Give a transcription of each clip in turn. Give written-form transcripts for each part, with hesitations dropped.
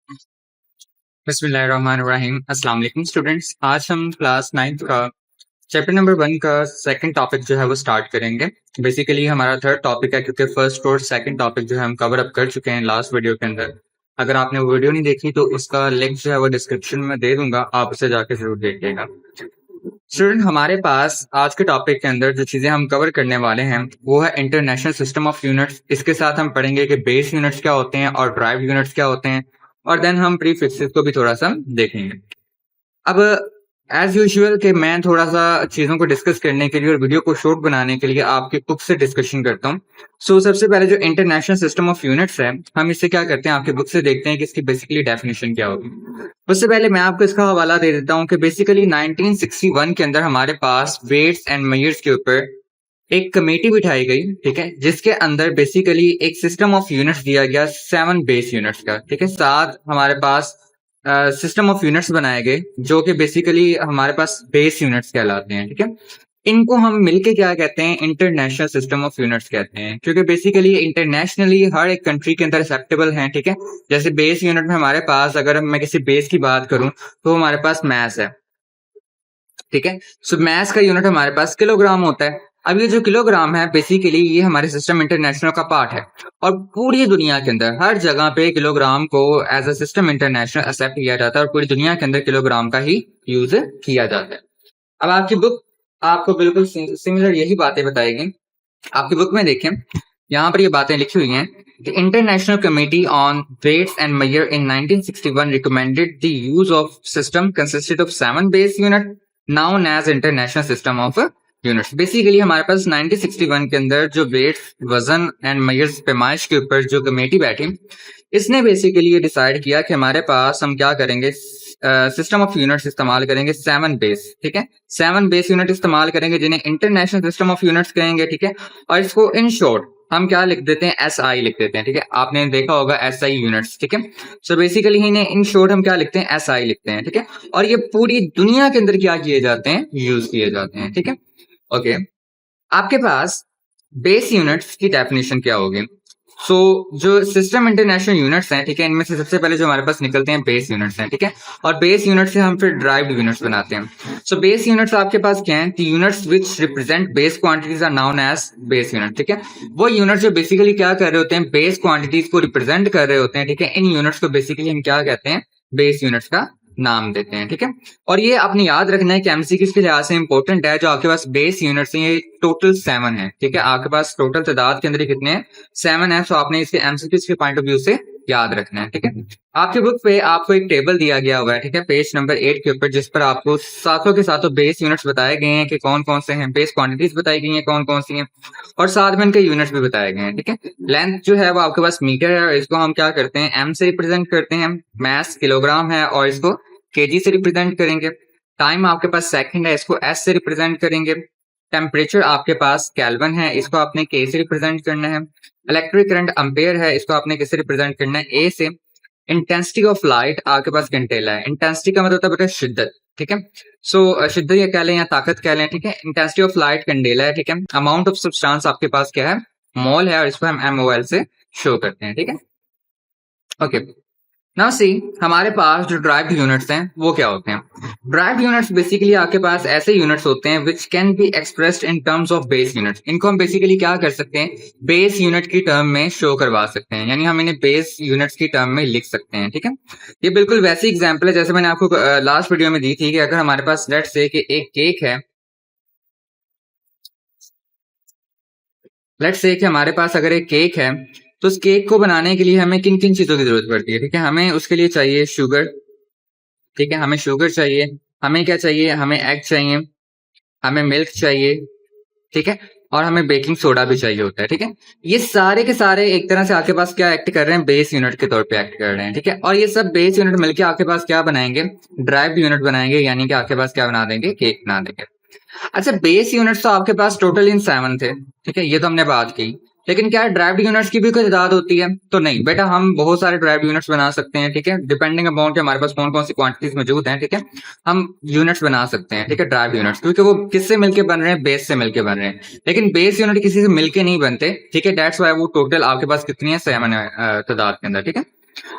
बिस्मिल्लाहिर्रहमानिर्रहीम। अस्सलाम वालेकुम स्टूडेंट्स। आज हम क्लास 9th का चैप्टर नंबर 1 का सेकंड टॉपिक जो है वो स्टार्ट करेंगे। बेसिकली हमारा थर्ड टॉपिक है क्योंकि फर्स्ट और सेकंड टॉपिक जो है हम कवर अप कर चुके हैं लास्ट वीडियो के अंदर। अगर आपने वो वीडियो नहीं देखी तो उसका लिंक जो है वो डिस्क्रिप्शन में दे दूंगा, आप उसे जाके जरूर देखिएगा। स्टूडेंट, हमारे पास आज के टॉपिक के अंदर जो चीजें हम कवर करने वाले हैं वो है इंटरनेशनल सिस्टम ऑफ यूनिट्स। इसके साथ हम पढ़ेंगे कि बेस यूनिट्स क्या होते हैं और ड्राइव यूनिट्स क्या होते हैं, और देन हम प्रीफिक्सेस को भी थोड़ा सा देखेंगे। अब एज यूजुअल कि मैं थोड़ा सा चीजों को डिस्कस करने के लिए और वीडियो को शॉर्ट बनाने के लिए आपकी बुक से डिस्कशन करता हूँ। सो सबसे पहले जो इंटरनेशनल सिस्टम ऑफ यूनिट्स है, हम इससे क्या करते हैं, आपकी बुक से देखते हैं कि इसकी बेसिकली डेफिनेशन क्या होगी। उससे पहले मैं आपको इसका हवाला दे देता हूँ कि बेसिकली 1961 के अंदर हमारे पास वेट्स एंड मेजर्स के ऊपर एक कमेटी बिठाई गई, ठीक है, जिसके अंदर बेसिकली एक सिस्टम ऑफ यूनिट्स दिया गया 7 बेस यूनिट्स का, ठीक है। 7 हमारे पास सिस्टम ऑफ यूनिट्स बनाए गए जो कि बेसिकली हमारे पास बेस यूनिट्स कहलाते हैं, ठीक है। इनको हम मिलके क्या कहते हैं, इंटरनेशनल सिस्टम ऑफ यूनिट्स कहते हैं, क्योंकि बेसिकली इंटरनेशनली हर एक कंट्री के अंदर एक्सेप्टेबल हैं, ठीक है। जैसे बेस यूनिट में हमारे पास, अगर मैं किसी बेस की बात करूं तो हमारे पास मैस है, ठीक है। सो मैस का यूनिट हमारे पास किलोग्राम होता है। अब ये जो किलोग्राम है बेसिकली ये हमारे सिस्टम इंटरनेशनल का पार्ट है, और पूरी दुनिया के अंदर हर जगह पे किलोग्राम को as a system international accept किया जाता है, और पूरी दुनिया के अंदर किलोग्राम का ही यूज किया जाता है। अब आपकी बुक आपको बिल्कुल सिमिलर यही बातें बताएगी। आपकी बुक में देखें, यहाँ पर ये बातें लिखी हुई हैं कि international committee on weights and measure in 1961 recommended the use of system consisted of 7 base unit known as international system of units. Basically हमारे पास 1961 के अंदर जो वेट्स, वजन एंड मेजर्स पैमाइश के ऊपर जो कमेटी बैठी, इसने बेसिकली ये डिसाइड किया कि हमारे पास हम क्या करेंगे, सिस्टम ऑफ यूनिट्स इस्तेमाल करेंगे 7 बेस, ठीक है। 7 बेस यूनिट इस्तेमाल करेंगे जिन्हें इंटरनेशनल सिस्टम ऑफ यूनिट्स कहेंगे, ठीक है। और इसको इन शॉर्ट हम क्या लिख देते हैं, SI लिख देते हैं, ठीक है। आपने देखा होगा SI यूनिट्स, ठीक है। सो बेसिकली इन्हें इन शॉर्ट हम क्या लिखते हैं, SI लिखते हैं, ठीक है। और ये पूरी दुनिया के अंदर क्या किए जाते हैं, यूज किए जाते हैं, ठीक है। ओके, आपके पास बेस यूनिट्स की डेफिनेशन क्या होगी। सो जो सिस्टम इंटरनेशनल यूनिट्स हैं, ठीक है, इनमें से सबसे पहले जो हमारे पास निकलते हैं बेस यूनिट्स हैं, ठीक है। और बेस यूनिट से हम फिर ड्राइव्ड यूनिट्स बनाते हैं। सो बेस यूनिट्स आपके पास क्या हैं, units which represent base quantities are known as base unit, ठीक है। वो यूनिट जो बेसिकली क्या कर रहे होते हैं, बेस क्वांटिटीज को रिप्रेजेंट कर रहे होते हैं, ठीक है। इन यूनिट्स को बेसिकली हम क्या कहते हैं, बेस यूनिट्स का नाम देते हैं, ठीक है। और ये आपने याद रखना है कि एमसीक्यूज के लिहाज से इंपॉर्टेंट है। जो आपके पास बेस यूनिट्स हैं ये टोटल 7 है, ठीक है। आपके पास टोटल तादाद के अंदर कितने हैं, 7 है। सो आपने इसके एमसीक्यूज के पॉइंट ऑफ व्यू से याद रखना है, ठीक है। आपकी बुक पे आपको एक टेबल दिया गया हुआ है, ठीक है, पेज नंबर 8 के ऊपर, जिस पर आपको साथों के साथों बेस यूनिट्स बताए गए हैं कि कौन कौन से हैं, बेस क्वांटिटीज बताई गई हैं कौन कौन सी हैं, और साथ में इनके यूनिट्स भी बताए गए हैं, ठीक है। लेंथ जो है वो आपके पास मीटर है, और इसको हम क्या करते हैं, एम से रिप्रेजेंट करते हैं। मैस किलोग्राम है और इसको केजी से रिप्रेजेंट करेंगे। टाइम आपके पास सेकंड है, इसको एस से रिप्रेजेंट करेंगे। टेम्परेचर आपके पास केल्विन है, इसको आपने के से रिप्रेजेंट करना है। इलेक्ट्रिक करंट एम्पेयर है, इसको आपने किससे रिप्रेजेंट करना है, ए से। इंटेंसिटी ऑफ लाइट आपके पास घंटेला है। इंटेंसिटी का मतलब होता है शिद्दत, ठीक है। सो शिद्दत या कह लें या ताकत कह लें, ठीक है। इंटेंसिटी ऑफ लाइट कैंडेला है, ठीक है। अमाउंट ऑफ सब्सटेंस आपके पास क्या है, मोल है, और इसको हम MOL से शो करते हैं, ठीक है। ओके, नाउ सी हमारे पास जो ड्राइव्ड यूनिट्स हैं वो क्या होते हैं। ड्राइव्ड यूनिट्स बेसिकली आपके पास ऐसे यूनिट्स होते हैं which can be expressed in terms of base units. इनको हम बेसिकली क्या कर सकते हैं, बेस यूनिट की टर्म में शो करवा सकते हैं, यानी हम इन्हें बेस यूनिट्स की टर्म में लिख सकते हैं, ठीक है। ये बिल्कुल वैसी एग्जाम्पल है जैसे मैंने आपको लास्ट वीडियो में दी थी कि अगर हमारे पास लेट्स से कि एक केक है, लेट्स से कि हमारे पास अगर एक केक है, तो उस केक को बनाने के लिए हमें किन किन चीजों की जरूरत पड़ती है, ठीक है। हमें उसके लिए चाहिए शुगर, ठीक है, हमें शुगर चाहिए। हमें क्या चाहिए, हमें एग चाहिए, हमें मिल्क चाहिए, ठीक है, और हमें बेकिंग सोडा भी चाहिए होता है, ठीक है। ये सारे के सारे एक तरह से आपके पास क्या एक्ट कर रहे हैं, बेस यूनिट के तौर पे एक्ट कर रहे हैं, ठीक है। और ये सब बेस यूनिट मिलके आपके पास क्या बनाएंगे, ड्राइव्ड यूनिट बनाएंगे, यानी कि आपके पास क्या बना देंगे, केक बना देंगे। अच्छा, बेस यूनिट्स तो आपके पास टोटल इन 7 थे, ठीक है, ये तो हमने बात की। लेकिन क्या ड्राइव्ड यूनिट्स की भी कोई तादाद होती है, तो नहीं बेटा, हम बहुत सारे ड्राइव्ड यूनिट्स बना सकते हैं, ठीक है, डिपेंडिंग अपॉन कि हमारे पास कौन कौन सी क्वांटिटीज मौजूद हैं, ठीक है। हम यूनिट्स बना सकते हैं, ठीक है, ड्राइव्ड यूनिट्स, क्योंकि वो किससे मिलके बन रहे हैं, बेस से मिलके बन रहे हैं। लेकिन बेस यूनिट किसी से मिलके नहीं बनते, ठीक है। दैट्स वाई वो टोटल आपके पास कितनी है, 7 तादाद के अंदर, ठीक है।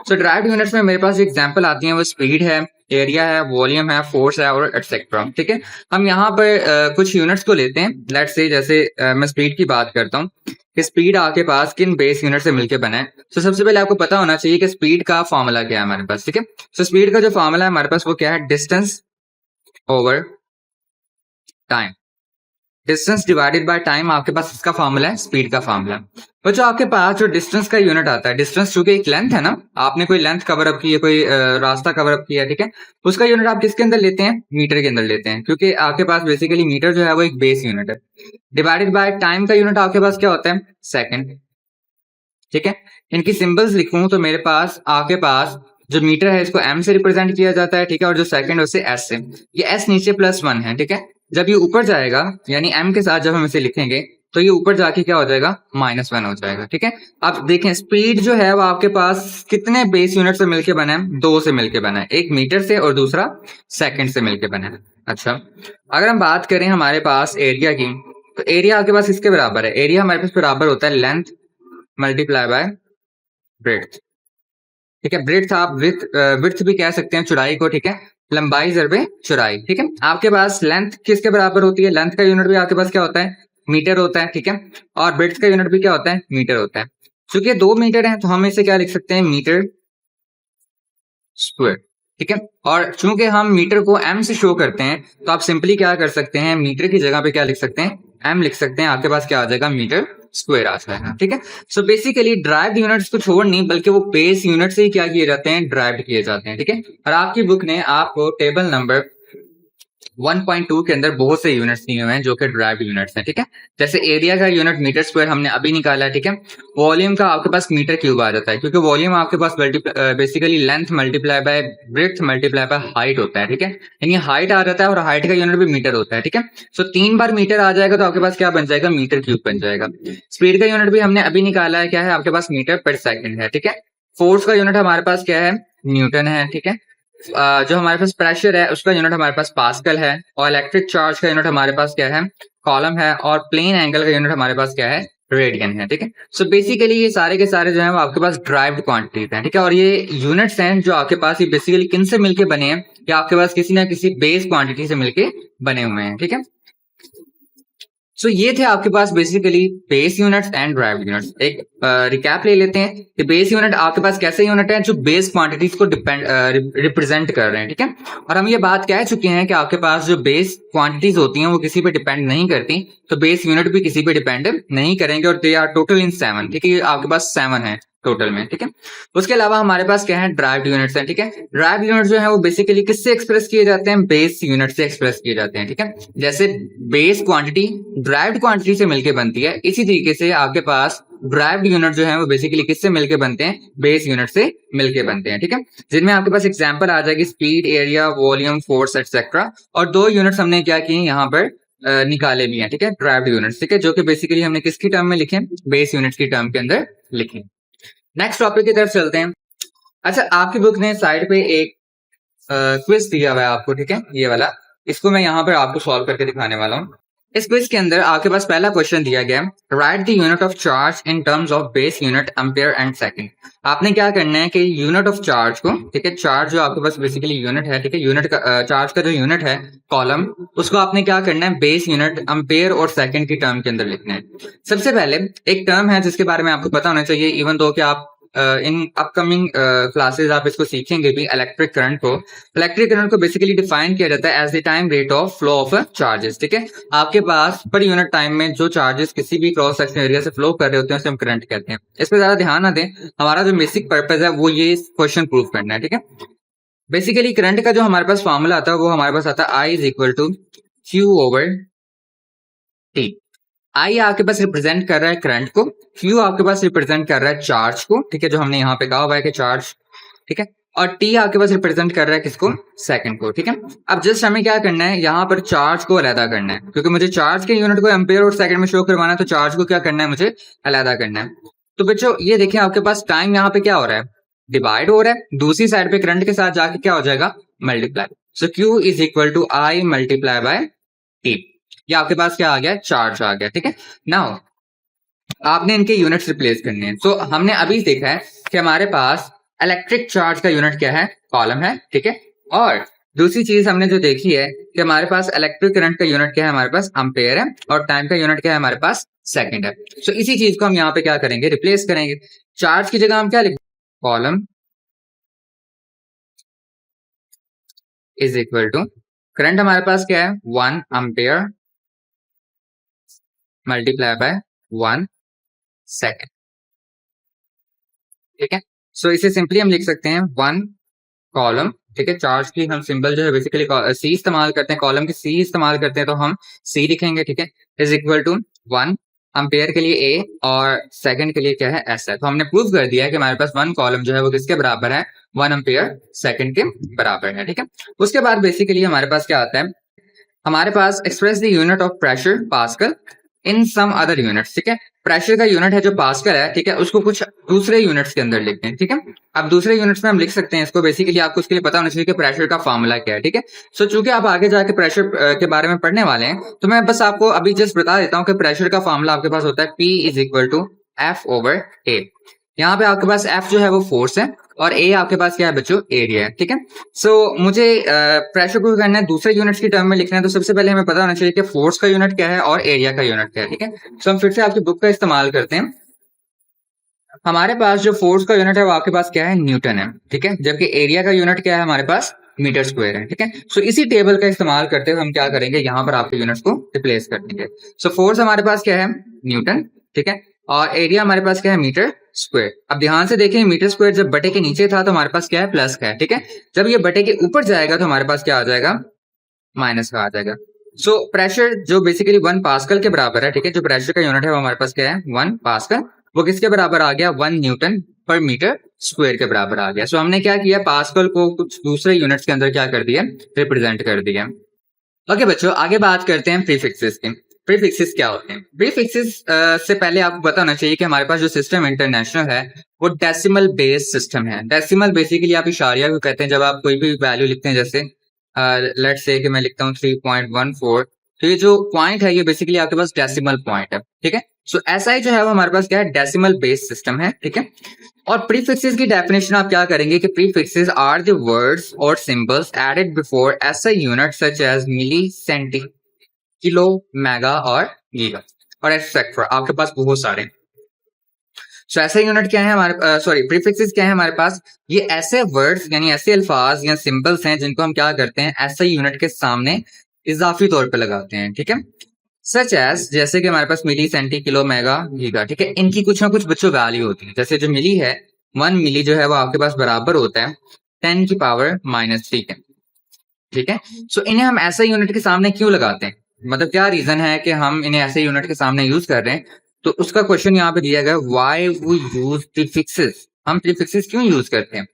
सो ड्राइव्ड यूनिट्स में मेरे पास जो एग्जांपल आती हैं वो स्पीड है, एरिया है, वॉल्यूम है, फोर्स है और एटसेट्रा। ठीक है, हम यहाँ पर कुछ यूनिट्स को लेते हैं। लेट्स से जैसे मैं स्पीड की बात करता हूँ कि स्पीड आपके पास किन बेस यूनिट से मिलकर बना है। तो सबसे पहले आपको पता होना चाहिए कि स्पीड का फॉर्मूला क्या है हमारे पास। ठीक है, तो स्पीड का जो फॉर्मूला है हमारे पास वो क्या है, distance over time. Distance divided by time आपके पास इसका फॉर्मूला है, स्पीड का फॉर्मूला। तो जो आपके पास जो डिस्टेंस का यूनिट आता है, डिस्टेंस चूंकि एक लेंथ है ना, आपने कोई लेंथ कवर अप की है, कोई रास्ता कवर अप किया है, ठीक है, उसका यूनिट आप किसके अंदर लेते हैं, मीटर के अंदर लेते हैं, क्योंकि आपके पास बेसिकली मीटर जो है वो एक बेस यूनिट है। डिवाइडेड बाय टाइम का यूनिट आपके पास क्या होता है, सेकेंड। ठीक है, इनकी सिंबल्स लिखूं तो मेरे पास आपके पास जो मीटर है इसको m से रिप्रेजेंट किया जाता है, ठीक है, और जो सेकंड उसे s से। ये s नीचे +1 है, ठीक है। जब ये ऊपर जाएगा यानी m के साथ जब हम इसे लिखेंगे तो ये ऊपर जाके क्या हो जाएगा, -1 हो जाएगा। ठीक है, अब देखें स्पीड जो है वो आपके पास कितने बेस यूनिट से मिलके बना है, दो से मिलके बना है, एक मीटर से और दूसरा सेकंड से मिलके बना है। अच्छा, अगर हम बात करें हमारे पास एरिया की, तो एरिया आपके पास किसके बराबर है, एरिया हमारे पास बराबर होता है लेंथ मल्टीप्लाई बाय ब्रेड्थ। ठीक है, ब्रेड्थ आप विड्थ भी कह सकते हैं चौड़ाई को। ठीक है, लंबाई ज़रबे चौड़ाई। ठीक है, आपके पास लेंथ किसके बराबर होती है, लेंथ का यूनिट भी आपके पास क्या होता है, मीटर होता है। ठीक है, और ब्रेड्थ का यूनिट भी क्या होता है, मीटर होता है। चूंकि 2 मीटर है तो हम इसे क्या लिख सकते हैं, मीटर स्क्वायर। ठीक है, और चूंकि हम मीटर को m से शो करते हैं तो आप सिंपली क्या कर सकते हैं, मीटर की जगह पे क्या लिख सकते हैं, m लिख सकते हैं, आपके पास क्या आ जाएगा, मीटर स्क्वायर आ जाएगा। ठीक है, सो बेसिकली ड्राइव्ड यूनिट्स को छोड़ नहीं बल्कि वो बेस यूनिट से ही क्या किए जाते हैं, ड्राइव्ड किए जाते हैं। ठीक है, और आपकी बुक ने आपको टेबल नंबर 1.2 के अंदर बहुत से यूनिट्स दिए हुए हैं जो कि ड्राइव्ड यूनिट्स हैं। ठीक है, जैसे एरिया का यूनिट मीटर स्क्वायर हमने अभी निकाला है। ठीक है, वॉल्यूम का आपके पास मीटर क्यूब आ जाता है, क्योंकि वॉल्यूम आपके पास basically length multiply by breadth multiply by height होता है। ठीक है, यानी हाइट आ जाता है और हाइट का यूनिट भी मीटर होता है। ठीक है, सो 3 बार मीटर आ जाएगा तो आपके पास क्या बन जाएगा, मीटर क्यूब बन जाएगा। स्पीड का यूनिट भी हमने अभी निकाला है, क्या है आपके पास, मीटर पर सेकेंड है। ठीक है, फोर्स का यूनिट हमारे पास क्या है, न्यूटन है। ठीक है, जो हमारे पास प्रेशर है उसका यूनिट हमारे पास पास्कल है, और इलेक्ट्रिक चार्ज का यूनिट हमारे पास क्या है, कॉलम है, और प्लेन एंगल का यूनिट हमारे पास क्या है, रेडियन है। ठीक है, सो बेसिकली ये सारे के सारे जो है वो आपके पास ड्राइव्ड क्वांटिटीज हैं। ठीक है, और ये यूनिट्स हैं जो आपके पास ये बेसिकली किन से मिलके बने हैं, या आपके पास किसी ना किसी बेस क्वांटिटी से मिलके बने हुए हैं। ठीक है, सो ये थे आपके पास basically base units and derived units. एक रिकैप ले लेते हैं कि बेस यूनिट आपके पास कैसे यूनिट है, जो बेस क्वांटिटीज को रिप्रेजेंट कर रहे हैं। ठीक है, और हम ये बात कह चुके हैं कि आपके पास जो बेस क्वांटिटीज होती हैं वो किसी पे डिपेंड नहीं करती, तो बेस यूनिट भी किसी पे डिपेंड नहीं करेंगे, और दे आर टोटल इन 7। ठीक है, आपके पास 7 है टोटल में। ठीक है, उसके अलावा हमारे पास क्या है, ड्राइव्ड यूनिट्स हैं। ठीक है, ड्राइव्ड यूनिट जो है वो बेसिकली किससे एक्सप्रेस किए जाते हैं, बेस यूनिट से एक्सप्रेस किए जाते हैं। ठीक है, जैसे बेस क्वांटिटी ड्राइव्ड क्वांटिटी से मिलकर बनती है, इसी तरीके से आपके पास ड्राइव्ड यूनिट जो है वो बेसिकली किससे मिलकर बनते हैं, बेस यूनिट से मिलकर बनते हैं। ठीक है, जिनमें आपके पास एग्जांपल आ जाएगी speed, area, volume, force etcetera, और 2 यूनिट्स हमने क्या किए यहाँ पर निकाले भी हैं। ठीक है, ड्राइव्ड यूनिट्स। ठीक है, जो कि बेसिकली हमने किसकी टर्म में लिखे, बेस यूनिट्स की टर्म के अंदर लिखे। नेक्स्ट टॉपिक की तरफ चलते हैं। अच्छा, आपकी बुक ने साइड पे एक क्विज दिया हुआ है आपको। ठीक है, ये वाला, इसको मैं यहाँ पर आपको सॉल्व करके दिखाने वाला हूँ। इस क्विज के अंदर आपके पास पहला क्वेश्चन दिया गया है, right the unit of charge in terms of base unit, ampere and second. आपने क्या करना है कि यूनिट ऑफ चार्ज को, ठीक है, चार्ज जो आपके पास बेसिकली यूनिट है, ठीक है, यूनिट का चार्ज का जो यूनिट है कॉलम, उसको आपने क्या करना है, बेस यूनिट, एम्पेयर और सेकंड की टर्म के अंदर लिखना है। सबसे पहले एक टर्म है जिसके बारे में आपको पता होना चाहिए, इवन दो कि आप इन अपकमिंग क्लासेस आप इसको सीखेंगे भी, इलेक्ट्रिक करंट को। इलेक्ट्रिक करंट को बेसिकली डिफाइन किया जाता है as the time rate of flow of charges. ठीक है, आपके पास पर यूनिट टाइम में जो चार्जेस किसी भी क्रॉस सेक्शन एरिया से फ्लो कर रहे होते हैं उसे हम करंट कहते हैं। इस पर ज्यादा ध्यान ना दें, हमारा जो बेसिक पर्पज है वो ये क्वेश्चन प्रूव करना है। ठीक है, बेसिकली करंट का जो हमारे पास फॉर्मूला आता है वो हमारे पास आता है I is equal to Q over T. I आपके पास रिप्रेजेंट कर रहा है करंट को, क्यू आपके पास रिप्रेजेंट कर रहा है चार्ज को। ठीक है, जो हमने यहाँ पे कहा हुआ है कि चार्ज। ठीक है, और टी आपके पास रिप्रेजेंट कर रहा है किसको, सेकंड को। ठीक है, अब जस्ट हमें क्या करना है, यहाँ पर चार्ज को अलग करना है, क्योंकि मुझे चार्ज के यूनिट को एम्पेयर और सेकंड में शो करवाना है, तो चार्ज को क्या करना है, मुझे अलग करना है। तो बच्चों ये देखिए आपके पास टाइम यहाँ पे क्या हो रहा है, डिवाइड हो रहा है, दूसरी साइड पे करंट के साथ जाके क्या हो जाएगा, multiply. So Q is equal to I multiply by T. ये आपके पास क्या आ गया, चार्ज आ गया। ठीक है, नाउ आपने इनके यूनिट्स रिप्लेस करने हैं। तो हमने अभी देखा है कि हमारे पास इलेक्ट्रिक चार्ज का यूनिट क्या है, कॉलम है, ठीक है। और दूसरी चीज हमने जो देखी है कि हमारे पास इलेक्ट्रिक करंट का यूनिट क्या है, हमारे पास एम्पेयर है, और टाइम का यूनिट क्या है, हमारे पास सेकंड है। सो इसी चीज को हम यहाँ पे क्या करेंगे, रिप्लेस करेंगे। चार्ज की जगह हम क्या लिखेंगे, coulomb is equal to current हमारे पास क्या है, 1 एम्पेयर मल्टीप्लाई बाय 1 सेकेंड, ठीक है। सो इसे सिंपली हम लिख सकते हैं 1 कॉलम, ठीक है। चार्ज की हम सिंबल जो है बेसिकली सी इस्तेमाल करते हैं, कॉलम की सी इस्तेमाल करते हैं, तो हम सी लिखेंगे, ठीक है। इज इक्वल टू 1 एम्पेयर के लिए ए और सेकंड के लिए क्या है, एस है। तो हमने प्रूव कर दिया है कि हमारे पास 1 कॉलम जो है वो किसके बराबर है, 1 एम्पेयर सेकंड के बराबर है, ठीक है। उसके बाद बेसिकली हमारे पास क्या आता है, हमारे पास express the unit of pressure pascal in some other units, ठीक है। प्रेशर का यूनिट है जो पास्कल है, ठीक है, उसको कुछ दूसरे यूनिट्स के अंदर लिखते हैं, ठीक है। अब दूसरे यूनिट्स में हम लिख सकते हैं इसको, बेसिकली आपको उसके लिए पता होना चाहिए कि प्रेशर का फॉर्मूला क्या है, ठीक है। सो चूंकि आप आगे जाके प्रेशर के बारे में पढ़ने वाले हैं, तो मैं बस आपको अभी जस्ट बता देता हूँ कि प्रेशर का फॉर्मूला आपके पास होता है P is equal to F over A. यहाँ पे आपके पास एफ जो है वो फोर्स है और ए आपके पास क्या है बच्चों, एरिया है, ठीक है। सो मुझे प्रेशर को करना है दूसरे यूनिट्स की टर्म में लिखना है, तो सबसे पहले हमें पता होना चाहिए कि फोर्स का यूनिट क्या है और एरिया का यूनिट क्या है, ठीक है। सो हम फिर से आपकी बुक का इस्तेमाल करते हैं। हमारे पास जो फोर्स का यूनिट है वो आपके पास क्या है, न्यूटन है, ठीक है, जबकि एरिया का यूनिट क्या है, हमारे पास मीटर स्क्वायर है, ठीक है। सो इसी टेबल का इस्तेमाल करते हुए हम क्या करेंगे, यहाँ पर आपके यूनिट्स को रिप्लेस कर देंगे। सो फोर्स हमारे पास क्या है, न्यूटन, ठीक है, और एरिया हमारे पास क्या है, मीटर स्क्वायर। अब ध्यान से देखें, मीटर स्क्वायर जब बटे के नीचे था तो हमारे पास क्या है, प्लस का है, ठीक है। जब ये बटे के ऊपर जाएगा तो हमारे पास क्या आ जाएगा, माइनस का आ जाएगा। सो प्रेशर जो बेसिकली 1 पास्कल के बराबर है, ठीक है, जो प्रेशर का यूनिट है वो हमारे पास क्या है, 1 पास्कल, वो किसके बराबर आ गया, 1 न्यूटन पर मीटर स्क्वायर के बराबर आ गया। सो हमने क्या किया, पास्कल को कुछ दूसरे यूनिट्स के अंदर क्या कर दिया, रिप्रेजेंट कर दिया। ओके बच्चों, आगे बात करते हैं प्रीफिक्सेस की। प्रीफिक्सेस क्या होते हैं, प्रीफिक्सेस से पहले आपको पता होना चाहिए कि हमारे पास जो सिस्टम इंटरनेशनल है वो डेसिमल बेस्ड सिस्टम है। डेसिमल बेसिकली आप इशारिया को कहते हैं, जब आप कोई भी वैल्यू लिखते हैं, जैसे लेट्स से कि मैं लिखता हूँ 3.14, तो ये जो पॉइंट है ये बेसिकली आपके पास डेसिमल पॉइंट है, ठीक है। सो ऐसा ही जो है वो हमारे पास क्या है, डेसिमल बेस्ड सिस्टम है, ठीक है। और प्रीफिक्सेस की डेफिनेशन आप क्या करेंगे कि प्रीफिक्सेस आर द वर्ड्स और symbols added before SI unit such as milli, centi, kilo, mega और गीगा और एक्सेट्रा। आपके पास बहुत सारे। सो ऐसे यूनिट क्या है हमारे, सॉरी प्रीफिक्सेस क्या है हमारे पास, ये ऐसे वर्ड्स यानी ऐसे अल्फाज या सिंबल्स हैं जिनको हम क्या करते हैं, ऐसे यूनिट के सामने इजाफी तौर पे लगाते हैं, ठीक है। सच एज, जैसे कि हमारे पास मिली, सेंटी, किलो, मेगा, गीगा, ठीक है, इनकी कुछ ना कुछ बच्चों वैल्यू होती है। जैसे जो मिली है, 1 मिली जो है वो आपके पास बराबर होता है 10 की पावर -3 के, ठीक है। सो इन्हें हम ऐसे यूनिट के सामने क्यों लगाते हैं, मतलब क्या रीजन है कि हम इन्हें ऐसे यूनिट के सामने यूज कर रहे हैं, तो उसका क्वेश्चन यहाँ पे दिया गया, व्हाई वी यूज प्रीफिक्सेस, हम प्रीफिक्सेस क्यों यूज करते हैं।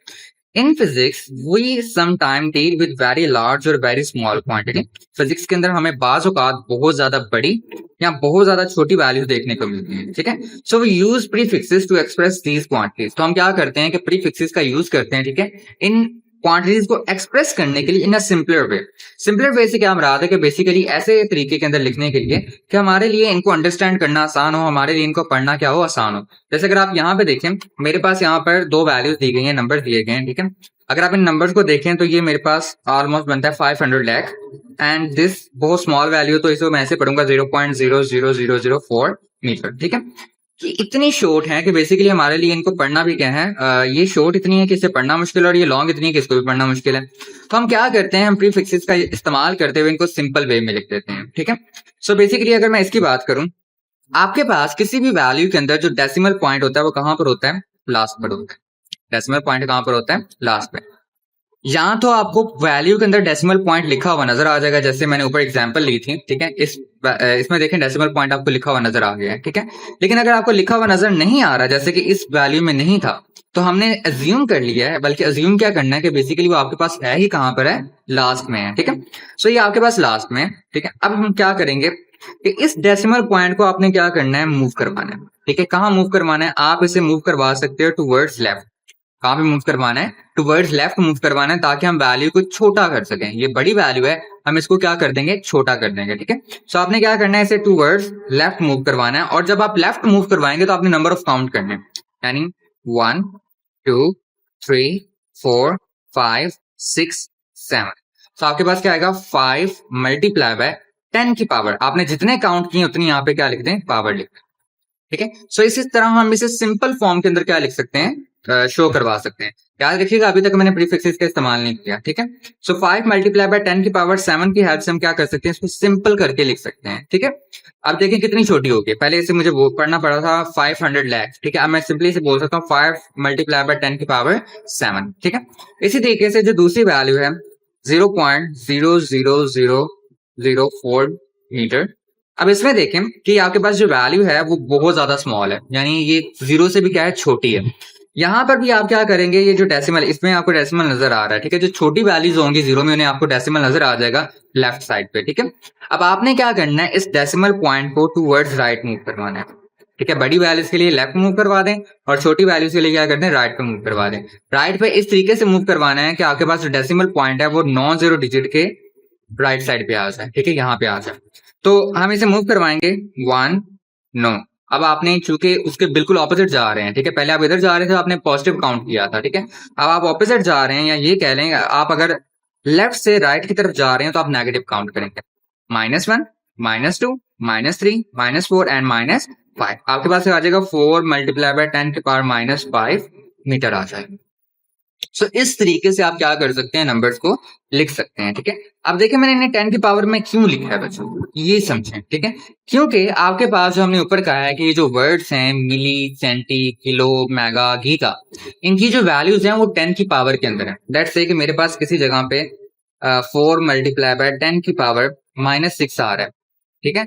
In physics we sometime deal with very large और वेरी स्मॉल क्वांटिटी। फिजिक्स के अंदर हमें बाज औकात बहुत ज्यादा बड़ी या बहुत ज्यादा छोटी वैल्यू देखने को मिलती है, ठीक है। So we use prefixes to express these quantities. तो हम क्या करते हैं कि प्रीफिक्सेस का यूज करते हैं, ठीक है, इन क्वांटिटीज को एक्सप्रेस करने के लिए इन a simpler way. Simpler way से क्या हम रहा था कि बेसिकली ऐसे तरीके के अंदर लिखने के लिए कि हमारे लिए इनको अंडरस्टैंड करना आसान हो, हमारे लिए इनको पढ़ना क्या हो, आसान हो। जैसे अगर आप यहाँ पे देखें, मेरे पास यहाँ पर 2 वैल्यूज दी गई हैं, नंबर दिए गए हैं, ठीक है। अगर आप इन नंबर्स को देखें तो ये मेरे पास ऑलमोस्ट बनता है 500 लाख एंड दिस बहुत स्मॉल वैल्यू, तो इसको मैं ऐसे पढ़ूंगा 0.00004 मीटर, ठीक है। कि इतनी शॉर्ट है कि बेसिकली हमारे लिए इनको पढ़ना भी क्या है, ये शॉर्ट इतनी है कि इसे पढ़ना मुश्किल है और ये लॉन्ग इतनी है कि इसको भी पढ़ना मुश्किल है। तो हम क्या करते हैं, हम प्रीफिक्सेस का इस्तेमाल करते हुए इनको सिंपल वे में लिख देते हैं, ठीक है। सो बेसिकली अगर मैं इसकी बात करूं, आपके पास किसी भी वैल्यू के अंदर जो डेसिमल पॉइंट होता है वो कहां पर होता है, लास्ट पर होता है। डेसिमल पॉइंट कहां पर होता है, लास्ट पे। यहाँ तो आपको वैल्यू के अंदर डेसिमल पॉइंट लिखा हुआ नजर आ जाएगा, जैसे मैंने ऊपर एग्जांपल ली थी, ठीक है। इसमें देखें डेसिमल पॉइंट आपको लिखा हुआ नजर आ गया है, ठीक है। लेकिन अगर आपको लिखा हुआ नजर नहीं आ रहा, जैसे कि इस वैल्यू में नहीं था, तो हमने अज्यूम कर लिया है, बल्कि अज्यूम क्या करना है कि बेसिकली वो आपके पास है ही कहां पर है, लास्ट में है, ठीक है। सो ये आपके पास लास्ट में है, ठीक है। अब हम क्या करेंगे कि इस डेसिमल पॉइंट को आपने क्या करना है, मूव करवाना है, ठीक है। कहाँ मूव करवाना है, आप इसे मूव करवा सकते हो टूवर्ड्स लेफ्ट। कहाँ पे मूव करवाना है, टुवर्ड्स लेफ्ट मूव करवाना है, ताकि हम वैल्यू को छोटा कर सकें। ये बड़ी वैल्यू है, हम इसको क्या कर देंगे, छोटा कर देंगे, ठीक है। सो आपने क्या करना है, इसे टुवर्ड्स लेफ्ट मूव करवाना है, और जब आप लेफ्ट मूव करवाएंगे तो आपने नंबर ऑफ काउंट करने हैं, यानी 1 2 3 4 5 6 7। तो आपके पास क्या आएगा 5 मल्टीप्लाई बाय 10 की पावर, आपने जितने काउंट किए उतनी यहाँ पे क्या लिख दें, पावर लिख दें। ठीक है, सो इसी तरह हम इसे सिंपल फॉर्म के अंदर क्या लिख सकते हैं, शो करवा सकते हैं। याद रखिएगा अभी तक मैंने प्रीफिक्सेस का इस्तेमाल नहीं किया। ठीक है, सो 5 मल्टीप्लाई बाय 10 की पावर 7 की हेल्प से हम क्या कर सकते हैं, इसको सिंपल करके लिख सकते हैं। ठीक है, अब देखिए कितनी छोटी होगी, पहले इसे मुझे वो पढ़ना पड़ा था 500 लाख। ठीक है, अब मैं सिंपली इसे बोल सकता हूँ 5 मल्टीप्लाई बाय 10 की पावर 7। ठीक है, इसी तरीके से जो दूसरी वैल्यू है 0.00004 मीटर, अब इसमें देखें कि आपके पास जो वैल्यू है वो बहुत ज्यादा स्मॉल है, यानी ये जीरो से भी क्या है, छोटी है। यहाँ पर भी आप क्या करेंगे, ये जो डेसिमल, इसमें आपको डेसिमल नजर आ रहा है। ठीक है, जो छोटी वैल्यूज होंगी जीरो में उन्हें आपको डेसिमल नजर आ जाएगा लेफ्ट साइड पे। ठीक है, अब आपने क्या करना है, इस डेसिमल पॉइंट को टूवर्ड्स राइट मूव करवाना है। ठीक है, बड़ी वैल्यूज के लिए लेफ्ट मूव करवा दें और छोटी वैल्यूज के लिए क्या करते हैं, राइट पे मूव करवा दें। राइट पे इस तरीके से मूव करवाना है कि आपके पास जो डेसिमल पॉइंट है वो नॉन जीरो डिजिट के राइट साइड पे आ जाए। ठीक है, यहाँ पे आ जाए। तो हम इसे मूव करवाएंगे 1 नो। अब आपने चूंकि उसके बिल्कुल ऑपोजिट जा रहे हैं। ठीक है, पहले आप इधर जा रहे थे, आपने पॉजिटिव काउंट किया था। ठीक है, अब आप ऑपोजिट जा रहे हैं, या ये कह लें आप अगर लेफ्ट से राइट की तरफ जा रहे हैं तो आप नेगेटिव काउंट करेंगे। -1 -2 -3 -4 एंड -5। आपके पास आ जाएगा 4 मल्टीप्लाई बाय 10 की पावर -5 मीटर आ जाएगा। सो इस तरीके से आप क्या कर सकते हैं, नंबर्स को लिख सकते हैं। ठीक है, अब देखिए मैंने इन्हें 10 की पावर में क्यों लिखा है बच्चों, ये समझें। ठीक है, क्योंकि आपके पास जो हमने ऊपर कहा है कि ये जो वर्ड्स हैं मिली, सेंटी, किलो, मेगा, गीता, इनकी जो वैल्यूज हैं वो 10 की पावर के अंदर है। लेट्स से कि मेरे पास किसी जगह पे 4 मल्टीप्लाई बाय 10 की पावर -6 आ रहा है। ठीक है,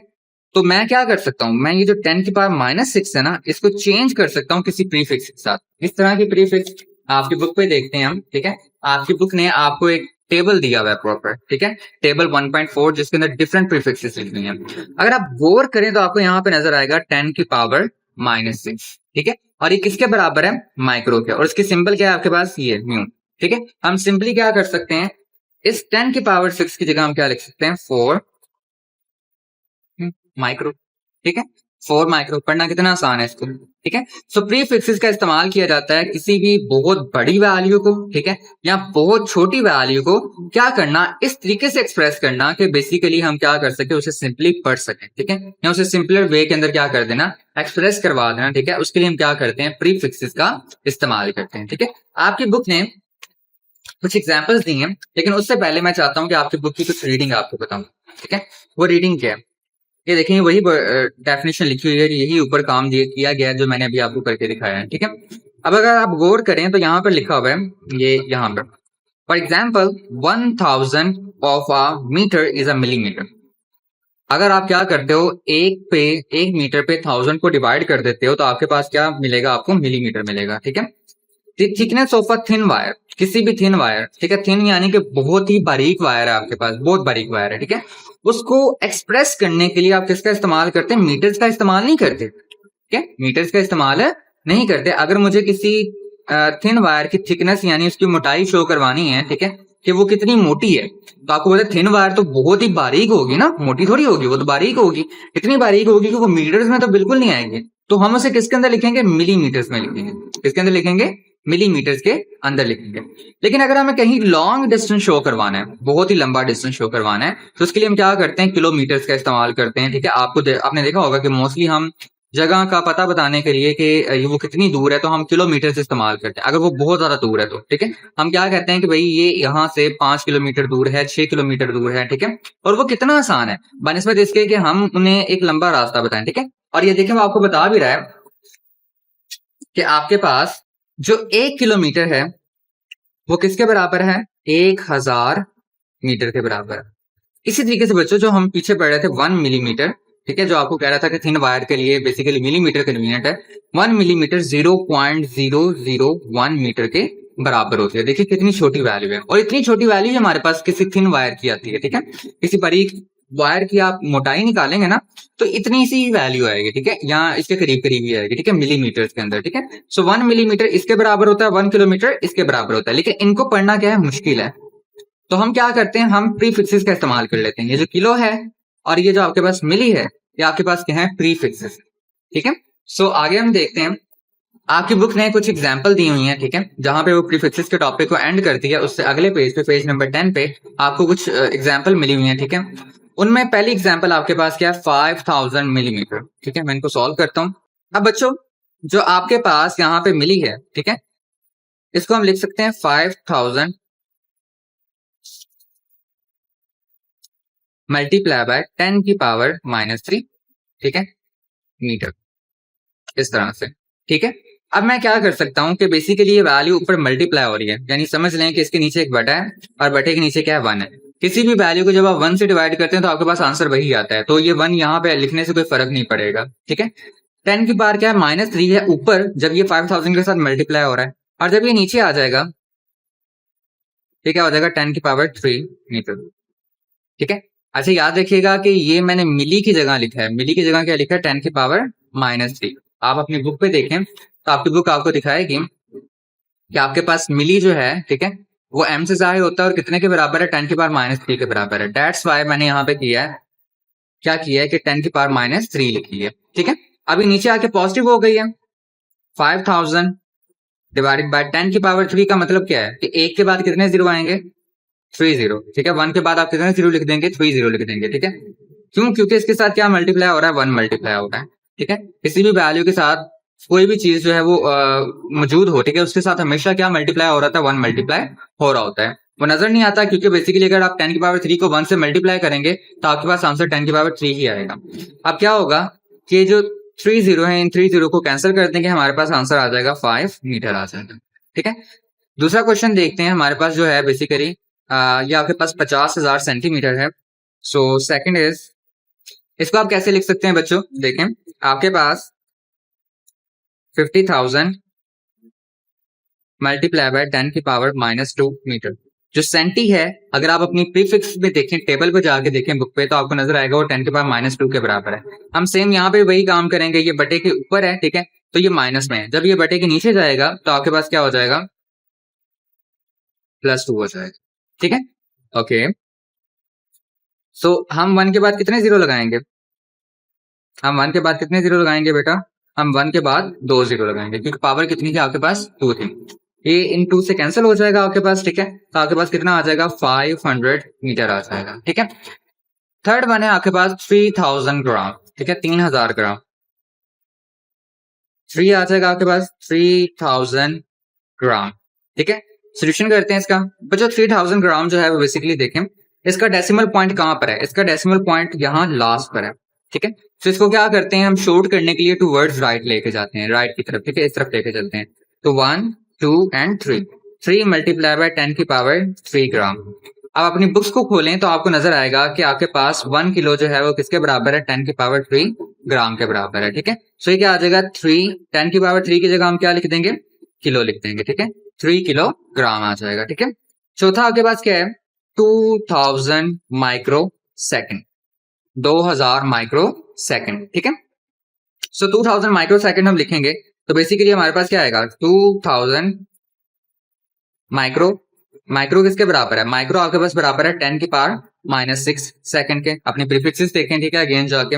तो मैं क्या कर सकता हूँ, मैं ये जो 10 की पावर -6 है ना, इसको चेंज कर सकता हूँ किसी प्रीफिक्स के साथ। इस तरह की प्रीफिक्स आपकी बुक पे देखते हैं हम। ठीक है, आपकी बुक ने आपको एक टेबल दिया हुआ है प्रॉपर। ठीक है, टेबल 1.4 जिसके अंदर डिफरेंट प्रीफिक्सेस लिखी हैं। अगर आप गौर करें तो आपको यहाँ पे नजर आएगा 10 की पावर -6। ठीक है, और ये किसके बराबर है, माइक्रो के, और इसकी सिंबल क्या है आपके पास, ये म्यू। ठीक है, हम सिंपली क्या कर सकते हैं, इस 10 की पावर 6 की जगह हम क्या लिख सकते हैं, 4 माइक्रो। ठीक है, 4 माइक्रो, पढ़ना कितना आसान है इसको। ठीक है, सो प्रीफिक्सेस का इस्तेमाल किया जाता है किसी भी बहुत बड़ी वैल्यू को, ठीक है, या बहुत छोटी वैल्यू को क्या करना, इस तरीके से एक्सप्रेस करना कि बेसिकली हम क्या कर सके, उसे सिंपली पढ़ सकें। ठीक है, या उसे सिंपलर वे के अंदर क्या कर देना, एक्सप्रेस करवा देना। ठीक है, उसके लिए हम क्या करते हैं, प्रीफिक्सेस का इस्तेमाल करते हैं। ठीक है, आपकी बुक ने कुछ एग्जाम्पल्स दी हैं, लेकिन उससे पहले मैं चाहता हूं कि आपकी बुक की कुछ रीडिंग आपको बताऊं। ठीक है, वो रीडिंग क्या है, ये देखेंगे वही डेफिनेशन लिखी हुई है, यही ऊपर काम किया गया है जो मैंने अभी आपको करके दिखाया है। ठीक है, अब अगर आप गौर करें तो यहाँ पर लिखा हुआ है, ये यहाँ पर for example 1000 of a metre is a millimetre. अगर आप क्या करते हो, एक मीटर पे 1000 को डिवाइड कर देते हो तो आपके पास क्या मिलेगा, आपको मिलीमीटर मिलेगा। ठीक है, thickness of a thin wire, किसी भी थिन वायर, ठीक है, थिन यानी कि बहुत ही बारीक वायर है आपके पास, बहुत बारीक वायर है। ठीक है, उसको एक्सप्रेस करने के लिए आप किसका इस्तेमाल करते हैं, मीटर्स का इस्तेमाल नहीं करते। ठीक है, मीटर्स का इस्तेमाल नहीं करते। अगर मुझे किसी थिन वायर की थिकनेस यानी उसकी मोटाई शो करवानी है, ठीक है, कि वो कितनी मोटी है, तो आपको पता है थिन वायर तो बहुत ही बारीक होगी ना, मोटी थोड़ी होगी, वो तो बारीक होगी। इतनी बारीक होगी कि वो मीटर्स में तो बिल्कुल नहीं आएंगे। तो हम उसे किसके अंदर लिखेंगे, मिलीमीटर्स में लिखेंगे। किसके अंदर लिखेंगे, मिलीमीटर्स के अंदर लिखेंगे। लेकिन अगर हमें कहीं लॉन्ग डिस्टेंस शो करवाना है, बहुत ही लंबा डिस्टेंस शो करवाना है, तो उसके लिए हम क्या करते हैं, किलोमीटर्स का इस्तेमाल करते हैं। ठीक है, आपने देखा होगा कि मोस्टली हम जगह का पता बताने के लिए कि वो कितनी दूर है तो हम किलोमीटर से इस्तेमाल करते हैं। अगर वो बहुत ज्यादा दूर है तो ठीक है, हम क्या कहते हैं कि भाई ये यहाँ से 5 किलोमीटर दूर है, 6 किलोमीटर दूर है। ठीक है, और वो कितना आसान है बनस्बत इसके कि हम उन्हें एक लंबा रास्ता बताएं। ठीक है, और ये देखिए वो आपको बता भी रहा है कि आपके पास जो 1 किलोमीटर है वो किसके बराबर है, 1000 मीटर के बराबर है। इसी तरीके से बच्चों जो हम पीछे पढ़ रहे थे 1 मिलीमीटर, ठीक है, जो आपको कह रहा था कि थिन वायर के लिए बेसिकली मिलीमीटर कन्वीनियंट है, 1 मिलीमीटर 0.001 मीटर के बराबर होती है। देखिए कितनी छोटी वैल्यू है, और इतनी छोटी वैल्यू हमारे पास किसी थिन वायर की आती है। ठीक है, किसी बारीक वायर की आप मोटाई निकालेंगे ना तो इतनी सी वैल्यू आएगी। ठीक है, यहाँ इसके करीब करीब ही आएगी। ठीक है, मिलीमीटर के अंदर। ठीक है, सो 1 मिलीमीटर इसके बराबर होता है, 1 किलोमीटर इसके बराबर होता है। लेकिन इनको पढ़ना क्या है, मुश्किल है। तो हम क्या करते हैं, हम प्रीफिक्सेस का इस्तेमाल कर लेते हैं। ये जो किलो है और ये जो आपके पास मिली है, ये आपके पास क्या है, प्रीफिक्सेस। ठीक है, सो आगे हम देखते हैं आपकी बुक ने कुछ एग्जाम्पल दी हुई है, ठीक है, जहां पे वो प्रीफिक्सेस के टॉपिक को एंड करती है। उससे अगले पेज पे, पेज नंबर 10 पे आपको कुछ एग्जाम्पल मिली हुई है, ठीक है। उनमें पहली एग्जाम्पल आपके पास क्या है, 5000 मिलीमीटर, ठीक है। मैं इनको सॉल्व करता हूँ। अब बच्चों, जो आपके पास यहाँ पे मिली है, ठीक है, इसको हम लिख सकते हैं 5000 मल्टीप्लाई बाय 10 की पावर -3, ठीक है, मीटर, इस तरह से, ठीक है। अब मैं क्या कर सकता हूं कि बेसिकली ये वैल्यू ऊपर मल्टीप्लाई हो रही है, यानी समझ लें कि इसके नीचे एक बटा है और बटे के नीचे क्या है, 1 है। किसी भी वैल्यू को जब आप 1 से डिवाइड करते हैं तो आपके पास आंसर वही आता है, तो ये 1 यहाँ पे लिखने से कोई फर्क नहीं पड़ेगा, ठीक है। 10 की पावर क्या है, -3 है ऊपर, जब ये 5000 के साथ मल्टीप्लाई हो रहा है, और जब ये नीचे आ जाएगा, ये क्या हो जाएगा, 10 की पावर 3 मीटर, ठीक है। अच्छा याद रखिएगा कि ये मैंने मिली की जगह लिखा है, मिली की जगह क्या लिखा है, 10 की पावर -3। आप अपनी बुक पे देखें तो आपकी बुक आपको दिखाएगी कि आपके पास मिली जो है, ठीक है, वो m से जाहिर होता है और कितने के बराबर है, 10 की पावर -3 के बराबर है। दैट्स वाई मैंने यहाँ पे किया है, क्या किया है कि 10 की पावर -3 लिखी है, ठीक है। अभी नीचे आके पॉजिटिव हो गई है, 5000 डिवाइडेड बाय 10 की पावर 3 का मतलब क्या है कि एक के बाद कितने जीरो आएंगे, 30, ठीक है। 1 के बाद आप कितने जीरो लिख देंगे, 30 लिख देंगे, ठीक है। क्यों, क्योंकि इसके साथ क्या मल्टीप्लाई हो रहा है, 1 मल्टीप्लाई हो रहा है, ठीक है। किसी भी वैल्यू के साथ कोई भी चीज जो है वो मौजूद हो, ठीक है, उसके साथ हमेशा क्या मल्टीप्लाई हो रहा था, 1 मल्टीप्लाई हो रहा होता है। वो नजर नहीं आता क्योंकि बेसिकली अगर आप 10 की पावर 3 को 1 से मल्टीप्लाई करेंगे तो आपके पास आंसर 10 की पावर 3 ही आएगा। अब क्या होगा कि जो 30 है, इन 30 को कैंसिल कर देंगे, हमारे पास आंसर आ जाएगा 5 मीटर आ जाएगा, ठीक है। दूसरा क्वेश्चन देखते हैं, हमारे पास जो है बेसिकली ये आपके पास 50,000 सेंटीमीटर है। सो सेकंड इज, इसको आप कैसे लिख सकते हैं बच्चों, देखें, आपके पास 50,000 मल्टीप्लाई बाय 10 की पावर -2 मीटर। जो सेंटी है, अगर आप अपनी प्रीफिक्स में देखें, टेबल पे जाके देखें बुक पे, तो आपको नजर आएगा वो 10 की पावर -2 के बराबर है। हम सेम यहाँ पे वही काम करेंगे, ये बटे के ऊपर है, ठीक है, तो ये माइनस में है। जब ये बटे के नीचे जाएगा तो आपके पास क्या हो जाएगा, +2 हो जाएगा, ठीक है। ओके, सो हम 1 के बाद कितने जीरो लगाएंगे, हम 1 के बाद कितने जीरो लगाएंगे बेटा, हम 1 के बाद 2 जीरो लगाएंगे, क्योंकि पावर कितनी थी आपके पास, 2 थी। ये इन 2 से कैंसिल हो जाएगा आपके पास, ठीक है। तो आपके पास कितना आ जाएगा, 500 मीटर आ जाएगा, ठीक है। थर्ड वन है आपके पास 3000 ग्राम, ठीक है, 3000 ग्राम, 3 आ जाएगा आपके पास, 3000 ग्राम, ठीक है। सोल्यूशन करते हैं इसका बच्चों। 3000 ग्राम जो है वो बेसिकली देखें, इसका डेसिमल पॉइंट कहां पर है, इसका डेसिमल पॉइंट यहाँ लास्ट पर है, ठीक है। तो इसको क्या करते हैं, हम शॉर्ट करने के लिए टूवर्ड्स राइट लेके जाते हैं, राइट की तरफ, ठीक है, इस तरफ लेके चलते हैं। तो 1 2 एंड 3, 3 मल्टीप्लाई बाय 10 की पावर 3 ग्राम। अब अपनी बुक्स को खोलें तो आपको नजर आएगा कि आपके पास 1 किलो जो है वो किसके बराबर है, 10 की पावर 3 ग्राम के बराबर है, ठीक है। सो ये क्या आ जाएगा, 3, 10 की पावर 3 की जगह हम क्या लिख देंगे, किलो लिख देंगे, ठीक है, 3 किलोग्राम आ जाएगा, ठीक है। चौथा आपके पास क्या है, 2000 माइक्रो सेकेंड, 2000 माइक्रो सेकेंड, ठीक है। सो 2000 माइक्रो सेकेंड हम लिखेंगे तो बेसिकली हमारे पास क्या आएगा, 2000 माइक्रो, माइक्रो किसके बराबर है, माइक्रो आपके पास बराबर है 10 की पावर -6 सेकंड के। अपने प्रीफिक्सेस देखें, ठीक है, अगेन जाके,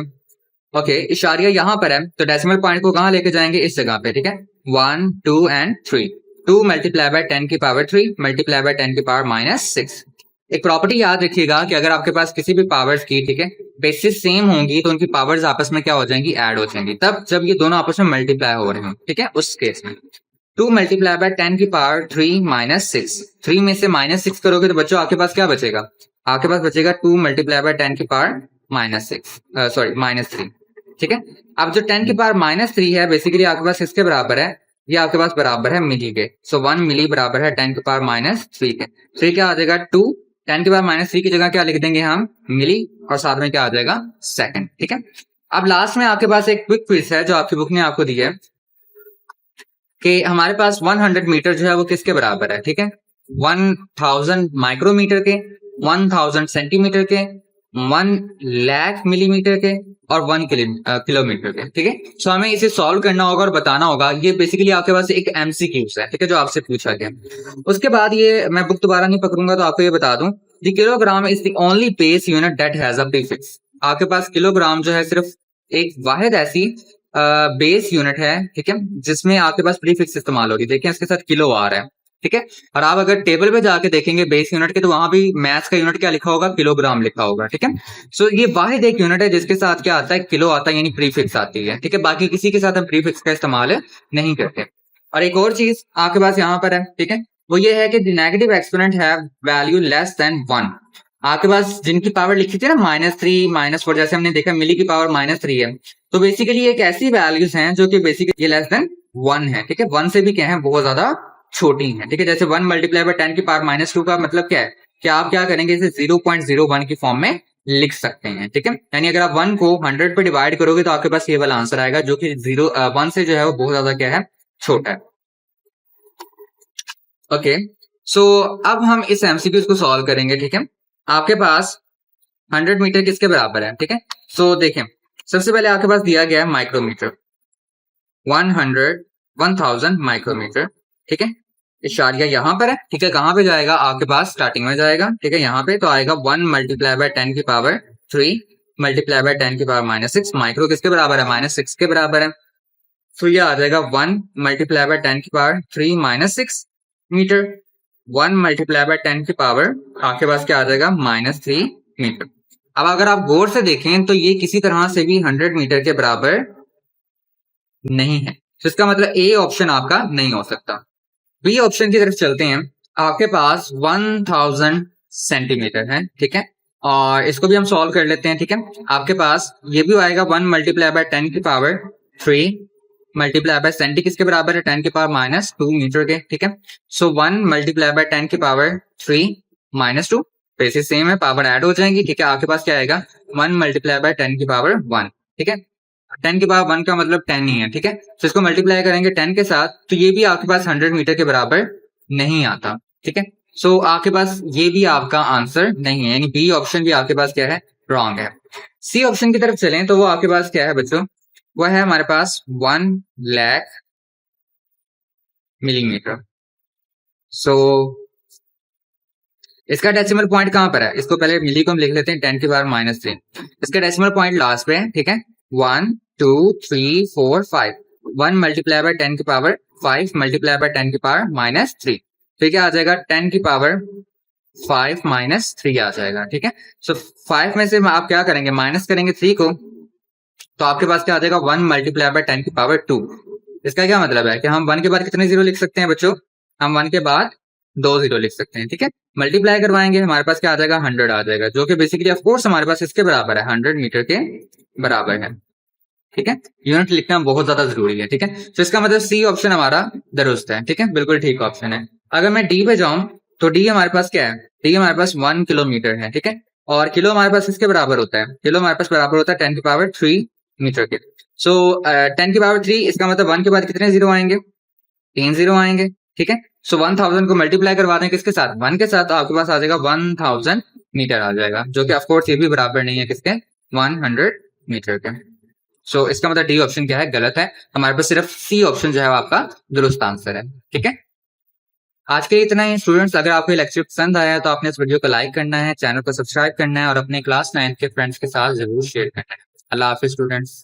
ओके, इशारिया यहाँ पर है तो डेसिमल पॉइंट को कहाँ लेके जाएंगे, इस जगह पे, ठीक है, 1 2 एंड 3, 2 मल्टीप्लाई बाय 10 की पावर 3 मल्टीप्लाई बाय 10 की पावर -6। एक प्रॉपर्टी याद रखिएगा कि अगर आपके पास किसी भी पावर्स की, ठीक है, बेसिस सेम होंगी तो उनकी पावर्स आपस में क्या हो जाएंगी, ऐड हो जाएंगी, तब जब ये दोनों आपस में मल्टीप्लाई हो रहे हो, ठीक है, उस केस में 2 मल्टीप्लाई बाय 10 की पावर 3 -6, 3 में से -6 करोगे तो बच्चों आपके पास क्या बचेगा, आपके पास बचेगा 2 मल्टीप्लाई बाय 10 की पावर -6, सॉरी -3, ठीक है। अब जो 10 की पावर -3 है बेसिकली आपके पास किसके बराबर है, ये आपके पास बराबर है मिली के। सो 1 मिली बराबर है 10 की पावर -3 के। तो ये क्या आ जाएगा, 2, 10 की पावर -3 की जगह क्या लिख देंगे हम, मिली, और साथ में क्या आ जाएगा, सेकंड, ठीक है। अब लास्ट में आपके पास एक क्विक क्विज है जो आपकी बुक ने आपको दी है कि हमारे पास 100 मीटर जो है वो किसके बराबर है, ठीक है, 1000 माइक्रोमीटर के, 1000 सेंटीमीटर के, 1 लाख मिलीमीटर के, और 1 किलोमीटर के, ठीक है। सो हमें इसे सॉल्व करना होगा और बताना होगा। ये बेसिकली आपके पास एक एमसीक्यूज है, ठीक है, जो आपसे पूछा गया। उसके बाद ये मैं बुक दोबारा नहीं पकड़ूंगा तो आपको ये बता दूं, the kilogram is the only base unit that has a prefix. आपके पास किलोग्राम जो है सिर्फ एक वाहिद ऐसी बेस यूनिट है, ठीक है, जिसमें आपके पास प्रीफिक्स इस्तेमाल होगी। देखिए इसके साथ किलो आ रहा है, ठीक है। और आप अगर टेबल पे जाके देखेंगे बेस यूनिट के, तो वहां भी मैथ्स का यूनिट क्या लिखा होगा, किलोग्राम लिखा होगा, ठीक है। सो ये वाहिद एक यूनिट है जिसके साथ क्या आता है, किलो आता है, यानी प्रीफिक्स आती है, ठीक है। बाकी किसी के साथ हम प्रीफिक्स का इस्तेमाल नहीं करते। और एक और चीज आपके पास यहाँ पर है, ठीक है, वो ये है कि नेगेटिव एक्सपोनेंट है वैल्यू लेस देन 1। आपके पास जिनकी पावर लिखी थी ना -3 -4, जैसे हमने देखा मिली की पावर -3 है, तो बेसिकली एक ऐसी वैल्यूज हैं जो कि बेसिकली ये लेस देन 1 है, ठीक है। 1 से भी क्या है, बहुत ज्यादा छोटी है, ठीक है। जैसे 1 मल्टीप्लाई बाय 10 की पावर -2 का मतलब क्या है कि आप क्या करेंगे, इसे 0.01 की फॉर्म में लिख सकते हैं, ठीक है। यानी अगर आप 1 को 100 पे डिवाइड करोगे तो आपके पास ये वाला आंसर आएगा, जो कि 1 से जो है वो बहुत ज्यादा क्या है, छोटा है। ओके, सो अब हम इस एमसीक्यूज को सॉल्व करेंगे, ठीक है। आपके पास 100 मीटर किसके बराबर है, ठीक है। सो देखें, सबसे पहले आपके पास दिया गया है माइक्रोमीटर, 1000 माइक्रोमीटर, ठीक है। इशारिया यहाँ पर है, ठीक है। कहाँ पे जाएगा, आपके पास स्टार्टिंग में जाएगा, ठीक है, यहाँ पे तो आएगा 1 मल्टीप्लाई बाय 10 की पावर 3 मल्टीप्लाई बाय 10 की पावर -6। माइक्रो किसके बराबर है, -6 के बराबर है। तो ये आ जाएगा 1 मल्टीप्लाई बाय 10 की पावर 3 -6 मीटर। 1 मल्टीप्लाई बाय 10 की पावर आपके पास क्या आ जाएगा, -3 मीटर। अब अगर आप गौर से देखें तो ये किसी तरह से भी 100 मीटर के बराबर नहीं है, तो इसका मतलब ए ऑप्शन आपका नहीं हो सकता। बी ऑप्शन की तरफ चलते हैं। आपके पास 1000 सेंटीमीटर है, ठीक है, और इसको भी हम सॉल्व कर लेते हैं, ठीक है। आपके पास ये भी आएगा 1 मल्टीप्लाई बाय 10 की पावर 3 मल्टीप्लाई बाय सेंटी किसके बराबर है, 10 की पावर -2 मीटर के, ठीक है। सो 1 मल्टीप्लाई बाय 10 की पावर 3 -2, बेसिस सेम है, पावर ऐड हो जाएंगी, ठीक है। आपके पास क्या आएगा, 1 मल्टीप्लाई बाय 10 की पावर 1, ठीक है। 10 की पावर 1 का मतलब 10 ही है, ठीक है। तो इसको मल्टीप्लाई करेंगे 10 के साथ, तो ये भी आपके पास 100 मीटर के बराबर नहीं आता, ठीक है। सो आपके पास ये भी आपका आंसर नहीं है, यानी बी ऑप्शन भी आपके पास क्या है, रॉन्ग है। सी ऑप्शन की तरफ चलें तो वो आपके पास क्या है बच्चों, वो है हमारे पास 1 लाख मिलीमीटर। सो इसका डेसिमल पॉइंट कहां पर है, इसको पहले मिली को हम लिख लेते हैं 10 की पावर -3। इसका डेसिमल पॉइंट लास्ट पे है, ठीक है। 1 2 3 4 5, 1 मल्टीप्लाई बाय 10 की पावर 5 मल्टीप्लाई बाय 10 की पावर -3, तो क्या आ जाएगा, 10 की पावर 5 -3 आ जाएगा, ठीक है। सो 5 में से आप क्या करेंगे, माइनस करेंगे 3 को, तो आपके पास क्या आ जाएगा, 1 मल्टीप्लाई बाय 10 की पावर 2। इसका क्या मतलब है कि हम 1 के बाद कितने जीरो लिख सकते हैं बच्चों, हम 1 के बाद 2 जीरो लिख सकते हैं, ठीक है। मल्टीप्लाई करवाएंगे, हमारे पास क्या आ जाएगा, 100 आ जाएगा, जो कि बेसिकली ऑफ कोर्स हमारे पास इसके बराबर है, 100 मीटर के बराबर है, ठीक है। यूनिट लिखना बहुत ज्यादा जरूरी है, ठीक है। तो इसका मतलब सी ऑप्शन हमारा दुरुस्त है, ठीक है, बिल्कुल ठीक ऑप्शन है। अगर मैं डी पे जाऊं तो डी हमारे पास क्या है, डी हमारे पास 1 किलोमीटर है, ठीक है। और किलो हमारे पास किसके बराबर होता है, किलो हमारे पास बराबर होता है 10 की पावर 3 मीटर के। सो 10 की पावर 3, इसका मतलब 1 के बाद कितने जीरो आएंगे, 3 जीरो आएंगे, ठीक है। सो 1000 को मल्टीप्लाई करवा दें किसके साथ, 1 के साथ, तो आपके पास आ जाएगा 1000 मीटर आ जाएगा, जो कि ऑफकोर्स ये भी बराबर नहीं है किसके, 100 मीटर के। सो इसका मतलब डी ऑप्शन क्या है, गलत है। हमारे पास सिर्फ सी ऑप्शन जो है वो आपका दुरुस्त आंसर है, ठीक है। आज के लिए इतना ही स्टूडेंट्स। अगर आपको लेक्चर पसंद आया तो आपने इस वीडियो को लाइक करना है, चैनल को सब्सक्राइब करना है और अपने क्लास 9 के फ्रेंड्स के साथ जरूर शेयर करना है। अल्लाह हाफिज स्टूडेंट्स।